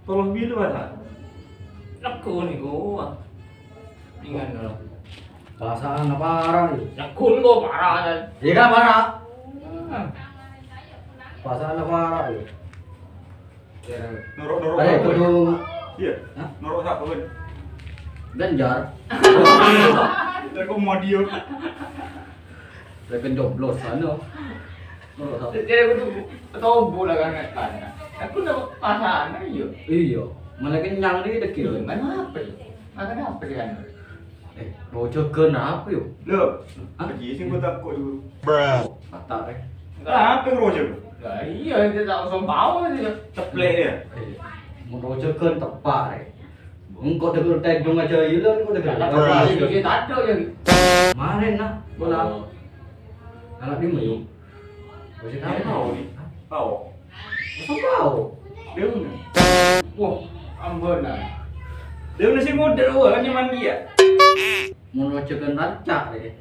Tolong bilu ada. Nakun gua. Ingat dulu. Perasaan apa parah nih? Nakun gua parah kan. Iya kan parah. Perasaan apa parah nih? Norok Ada kedung Iya. Norok apa kan? ganjar, Aku mau dia. ada gendoblos ano. Jadi aku tuh tahu bola kan kan. Aku udah pasangan iya. Iya, malah kenyang nih dekil. Mana apa ya? Makan apa dia? Rojokeun apa yuk? Loh, pergi sih gua takut dulu. Kata Apa yang rojo? Lah iya dia tak usah bawa dia. Ceplek dia. mau rojokeun tepak. Engkau dengar tedung aja ieu engkau dengar. Dia tak ada ya. Kemarin nah, bola. Anak di mana? Masih Tahu tahu nih. Tahu. Apa tahu? Dia mana? Wah, ambon lah. Dia mana sih model kan nyaman dia. Mau rojokeun racak deh.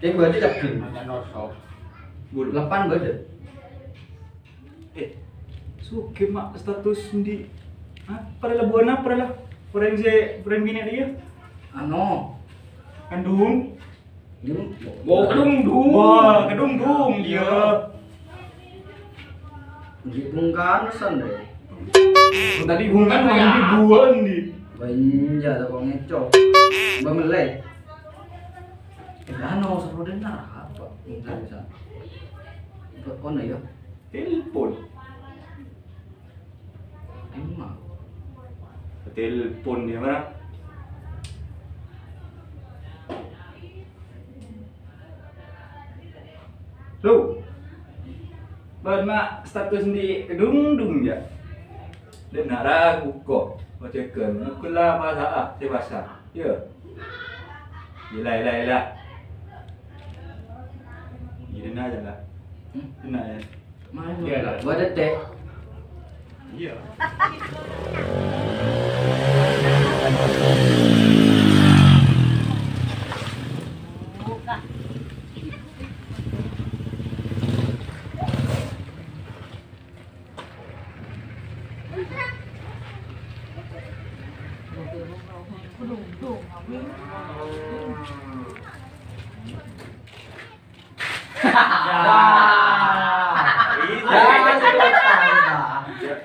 Dia berarti cekin. Mana nosok. Bulu. Lepan bade. Suke mak status di. Pada lah buana pada lah. Orang bini dia. Ano? Kandung. Ini Bawa kedung. Wah, kedung dia. di bungkasan deh. Tadi bungan mau dibuang di. Banja tak kau ngecok. Bamelai. Ano seru deh nah apa? Enggak bisa. Ono ya. Telepon. Emang. Telepon dia mana? Lu. Mak status di kedung ya. Dan nak ragu kok. Macam kan, kulah bahasa bahasa. Ya. Ila. Ini aja lah. Ini aja. Main Iya lah. gua ada teh. Iya.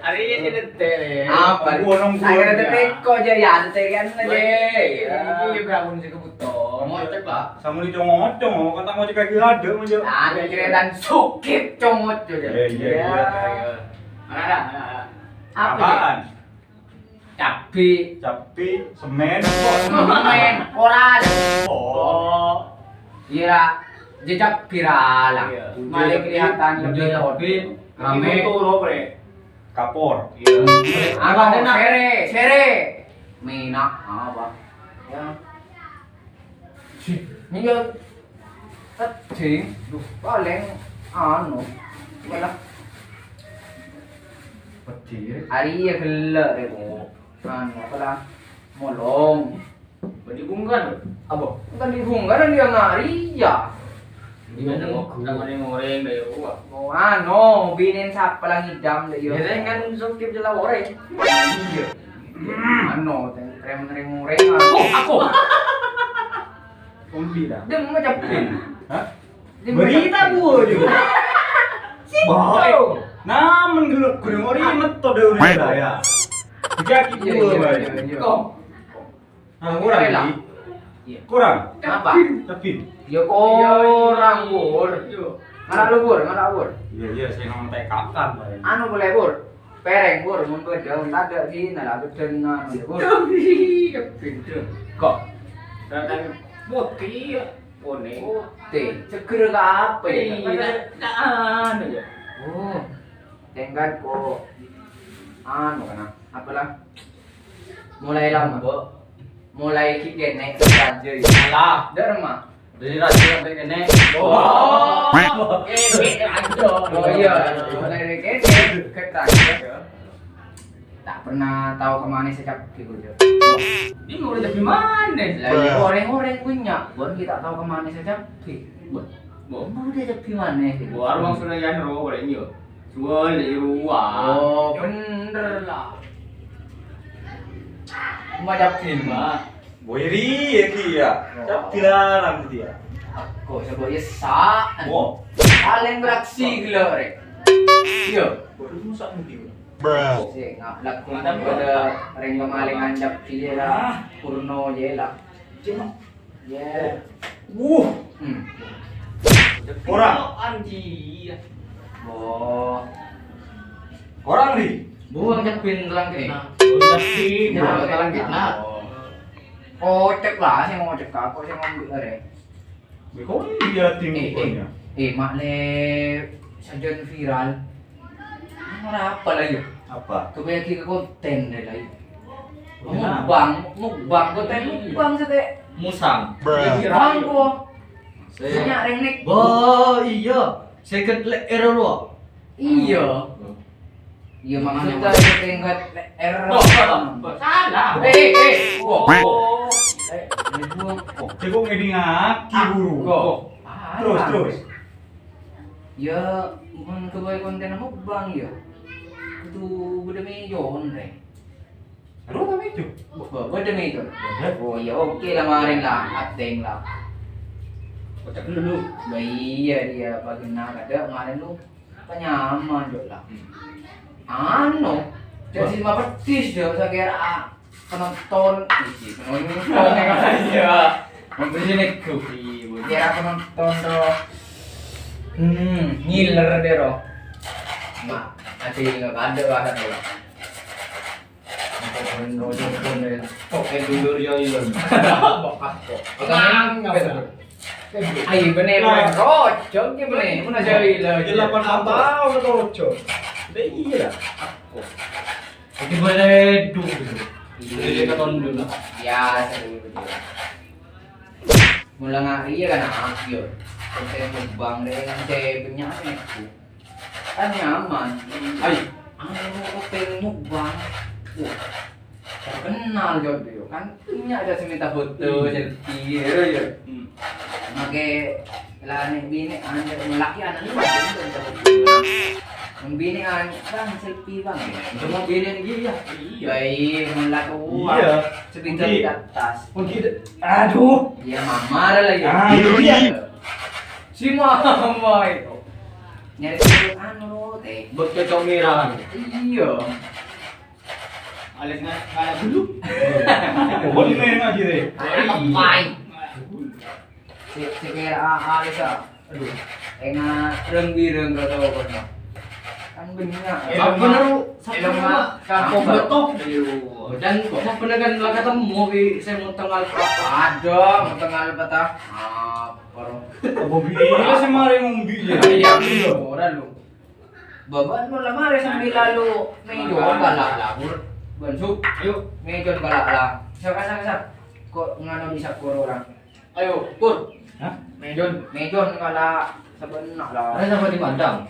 Hari ini detek. Apa? Saya ada teko aja ya, ada tekan aja. Ini berapa sih kebutuhan? Mau cek lah. Sama di congok, kata mau cek kaki ada aja. Ada ceretan sukit comot aja. Iya. Mana ada? Apa? Apaan? Cabe. Capi, semen. Main koran. Oh. Kira jejak viral lah. Iya. Malah kelihatan lebih Rame. Foto bre. Kapor. Apa ada sere. Mina apa? Ya. Ini ya. Tadi, paling anu. Malah Petir. hari ya gelak itu. Anu apalah molong. Dibungkan. Apa? Bukan dibungkan dia ngari ya. Gimana mau? Goreng deh gua. Mau anu, binin siapa lang idam deh yo. Kira kan sukip jela orek. Iya. Anu, rem-rem. Aku. Kombi dah. Dia mau capin. Hah? Berita gua juga. Baik. Namun geluk kurang ori meto deh udah ya. Jaki gua baik. Kok? Nah, kurang Iya. lagi. Kurang. Apa? Tapi. Ya kurang bur. Mana lu bur? Mana bur? Iya, saya ngomong tekakan. Anu boleh bur. Pereng bur, mun beda tak ada di nah beden anu bur. Kok? Dan putih ya. Putih. Seger ke apa ya? Anu ya. Oh. Tenggat kok. Anu kana? Apalah? Mulai lama. Mulai kikit naik ke raja. Alah. Derma. Dari raja sampai kene. Oh, oh iya, dari kene ke raja. Tak pernah tahu kemana sejak gitu. Ini mau dari mana? Lagi orang-orang punya, buat kita tahu kemana sejak. Mau dia dari mana? Baru bang sudah yang ro boleh nyo. Jual di luar. Oh, bener lah. Macam lima. Boyri ya ki ya. Cap dilarang dia. Kok sebut ya sa. Wow. Paling beraksi gila rek. Iya. Baru musak mudi. Si ngap lakon pada ring kemaling anjap dia lah. Purno je lah. Cuma. Ya. Hmm. Orang. Anji. Oh. Orang nih. Buang cepin telang ke. Udah sih, Nah, telang kita. Oh, cek lah, saya mau cek aku, saya mau ambil rek. Kau dia tinggalnya. Mak le sajian viral. Mana apa lagi? Apa? Kebanyakan ke konten deh lagi. Kenapa? Mukbang konten mukbang sete. Musang. Bang ko. Saya ring nek. Oh iya, second era lu. Iya. Iya maksudnya tingkat error. Salah. Oh. Buang. Cekok ngedi ngaki buru. Terus. Ya, mun kebanyakan konten mukbang ya. Itu beda mejon deh. Aduh tapi itu. Beda mejon. Oh ya oke lah kemarin lah, ateng lah. Kocak dulu. Iya dia pagi nak ada kemarin lu penyaman dok lah. Ano, jadi lima petis dia saya kira penonton aja. Memberi nih kopi, kira penonton tuh. Ngiler deh roh. Mak, ada yang ada lah kan lah. Oke dulu ya iya. Bokap kok. Ayo bener rojok ki bener. Mana jari lah. Delapan tahun atau rojo. Iya. Jadi boleh dulu. Jadi katon dulu. Ya, sering betul. Mula nga iya kan akhir. Konten mukbang deh kan punya aku. Kan nyaman. Ay. Ano konten mukbang. Wah. Kenal jodoh kan punya ada seminta foto selfie ya. Make lani bini anda laki anak ni membini an bang selfie bang. Cuma bini dia. Baik melak Iya. sebentar di atas. Mungkin aduh. Iya mama lagi. Iya. Si mama itu. Nyari anu teh. Buat cocok merah. Iya. Alis nggak dulu. Boleh main aja deh. Main. Si kira Alisa. Aduh. Enga reng gak tahu kan. Kan benar. Bener Elong kampung betok. Dan kok bener kan lah ketemu saya mau tanggal berapa? Ada, mau tengah patah. Apa roh? Apa bila semari ngumbi ya? Iya, orang lu. Baban mo lamari sambil lalu medyo galak lah. Bansuk, ayo medyo galak lah. Saka. Kok ngano bisa kur orang? Ayo, kur. Hah? Medyo galak sabenak lah. Ada sama di Padang.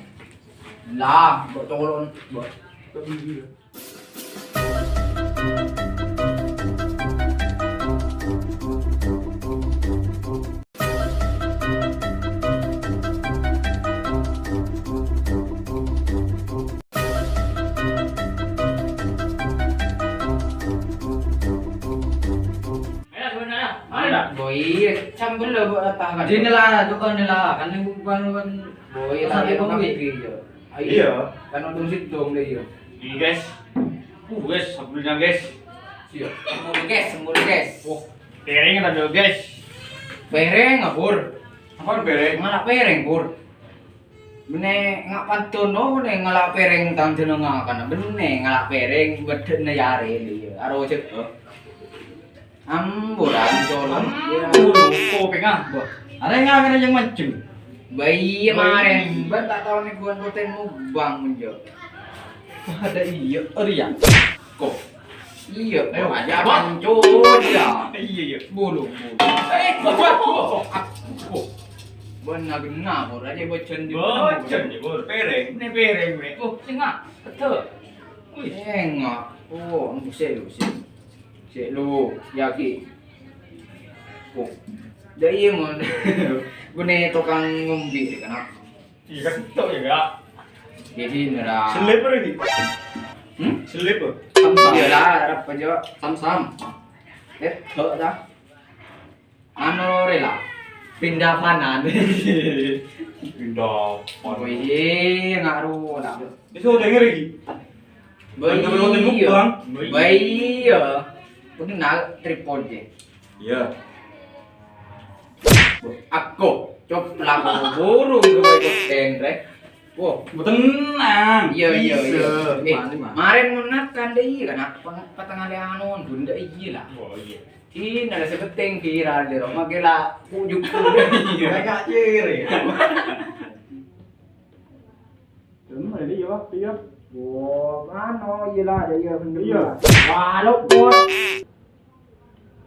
Lah, kok tolong. Boy, sambel lah buat apa? Jadi lah, tukar lah, kan yang bukan Boy, Sampai tapi kok kopi. gitu. Iya. Kan udah situ dong dia. Ini guys. Guys, sebelumnya guys. Siap. Sembuh guys. Oh, piring ada dulu guys. Pereng ngapur. Apa bereng? Ngalak pereng pur. Bene ngak pantun no bene ngalak pereng tang jenengan kan. Bene ngalak pereng bedene yare dia. Aro cek. Amburan colon. Kopi kan? Ada yang nggak yang macam? Bayi kemarin, ban tak tahu nih buan konten mukbang menjo. Ada iya, ya. Kok? Iya, Ayo, aja apa? pancur ya. Iya. Bulu. Benar ngapur aja bocen di. Bocen ya, bor. Pereng. Ini piring nih. Oh, singa. Betul. Enggak. Oh, nunggu lu sih. Cek lu, yaki. Oh. Dari mon. Gune tukang ngombe kan. Iya kan itu ya, Kak. Jadi nera. Selip lagi. Hmm? Selip. Sam-sam. Iyalah, harap aja. Sam-sam. Kok dah. Anu rela. Pindah mana nih? Pindah. Wih, ngaruh lah. Itu denger lagi. Bantu nonton mukbang. Bayi ya. Udah nal tripod je. Iya. Aku coba burung ke ikut tendre. Wow, Tenang. iya. Mana? Kemarin menakan deh kan apa patang ada anu bunda iya lah. Oh iya. Ini ada sepeting viral di rumah gila pujuk Kayak ciri. Tenang ini ya, iya. Wah, mana iya lah ada iya bener. Iya. Walau bos.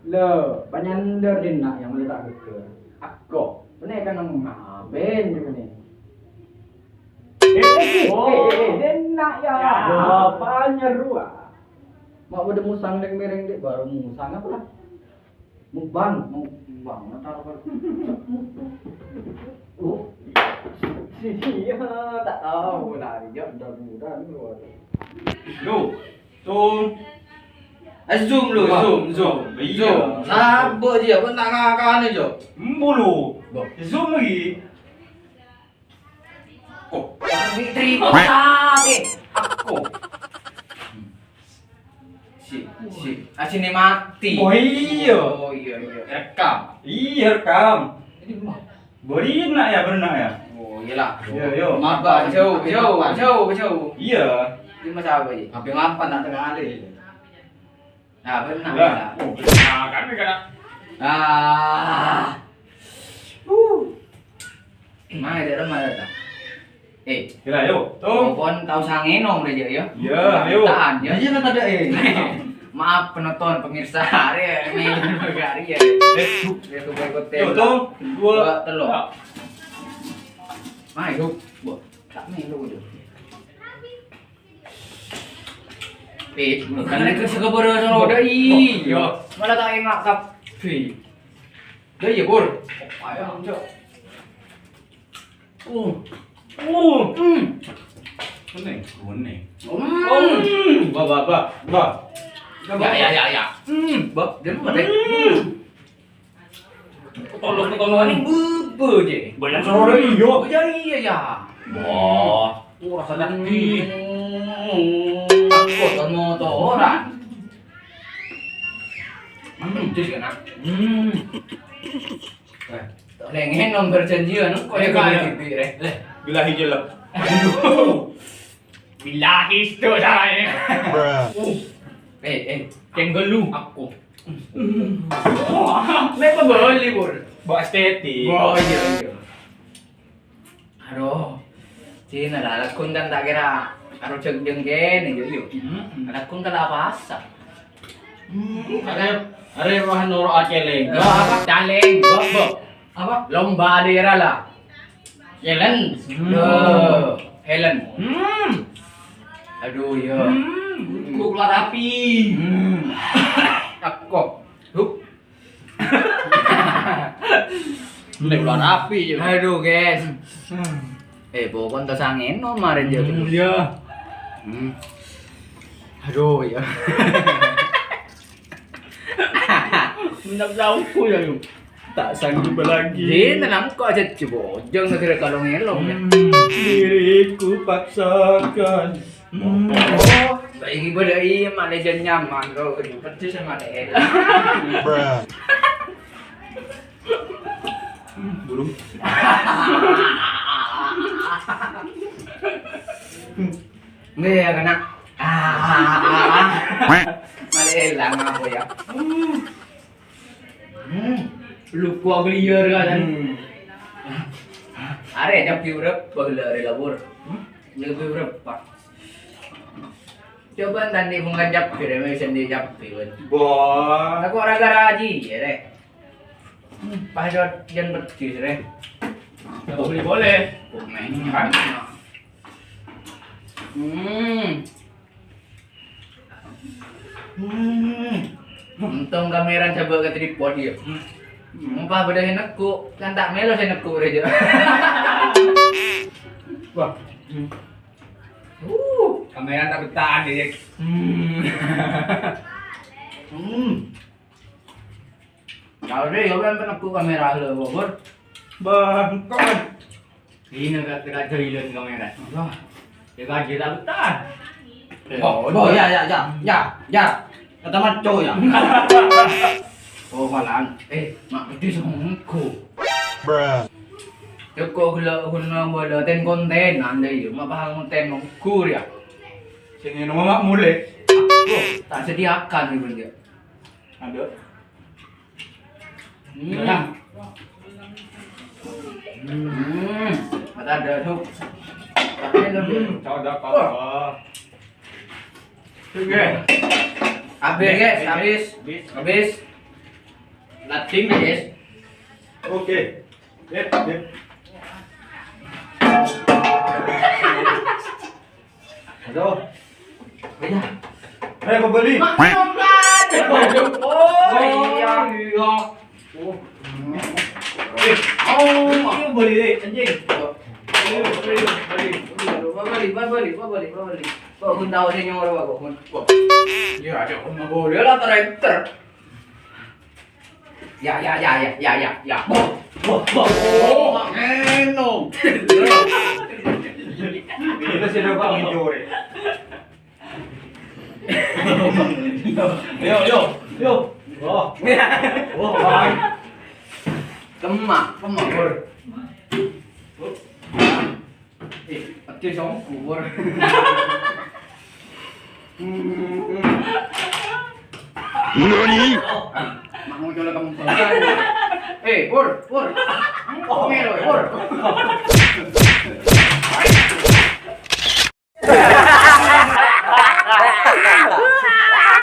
Le, banyak dari nak yang meletak ke. Aku, bener kan ngaben juga nih. Denak ya. Bapaknya ruah. Mau udah musang deng mereng dek baru musang apa lah? Mukbang. Taruh kan. Iya, tak tahu lah dia udah muda nih luar. Lu. Tuh. Zoom lu, zoom. Iya. Sabar je, pun tak kakan aja. Mbulu. Zoom lagi. Kok, Fitri sate. Aku. Sini mati. Oh iya. Oh iya. Rekam. Iya rekam. Beri nak ya berenang ya. Oh iyalah. Yo. Maba jauh. Iya. Ini masa apa ini? Habis ngapan nak tengah hari. Nah, benar. Lah. Oh, berenang kan kan. Mana dia remah datang? Kira yo. Tuh. Pon tahu sangenom aja ya. Iya, ayo. Tahan ya. Iya kan ada Maaf penonton pemirsa hari ini hari ya. Ya tuh ikut Yo tuh. Dua. telur. Mai hidup. Tak melu tu. Kan itu sekeburu sama dai. Yo, malah tak ingat kap. Dah ya bor. Ayo, cok. Kuning. Bah. Ya. Bak, dia mana? Tolong ni bebe je. Banyak suara iyo. Ya. Wah. Rasa daki. Aku tak mau orang. Jadi kan? Lengen nomor janjian, kau yang kaya tipi re. Bilahi jelek. Bilahi tu saya. Kenggelu aku. Mereka boleh bor. Bawa estetik. Oh iya. Aduh. Cina lah, lakon kan tak kira. Aduh ceng-ceng gini yo. Lakon kan apa asa? Are mah noro aceleng. Apa? Caleng, bok. Apa? Lomba daerah lah. Jelen. Helen. Aduh ya. Kuk api. Aku. Hup. Mulai keluar api je. Aduh guys. Pokoknya tas angin kemarin dia. Iya. Aduh ya. Minyak jauh ya yuk. Tak sanggup lagi. Dia tenang kok aja coba. Jangan kira kalau ngelong ya. Diriku paksakan. Oh, baik ibu dari Malaysia nyaman kau persis sama dia. Burung. Ni ya kena. Malah hilang apa ya? Lupa aku liar kan. Are jam piurep baheula re labur. Lebih berapa? Coba tadi mengajak kira sendiri jap piun. Wah. Aku orang garaji ya re. Pasal jangan bertis re. Boleh. Kan? Untung kamera coba ke tripod dia. Mumpah beda henekku, kan tak melo henekku reja. Wah. Kamera tak betah deh. Kalau deh, ya kan pernah kamera lo, Bor. Bangkon. Ini kat jahilin kamera. Wah, ya kan kita betah. Oh, ya. Kata maco ya. Oh, malaan. Mak itu songku. Joko gula bola ten konten anda itu, mak paham konten mongkur ya. Sing ngene mak mulai. Tak sediakan ibu dia. Ada. Mata ada tuh. Tapi lebih. Tahu dah apa. Oke. Habis guys, habis. Lating guys. Oke. Yep. Aduh. Iya. Ayo kau beli. Mak nomlan. Oh iya. Ini beli deh, anjing. Balik. Kok hun tahu sih nyuruh aku hun. Ya ada hun boleh lah traktor. Ya. Eno. Kita sudah kau hijau deh. Yo. Oh, bang. Kemak bor. Pati song bor. Nani? Mak mau coba kamu pelan. Bor. Kamu mero, bor.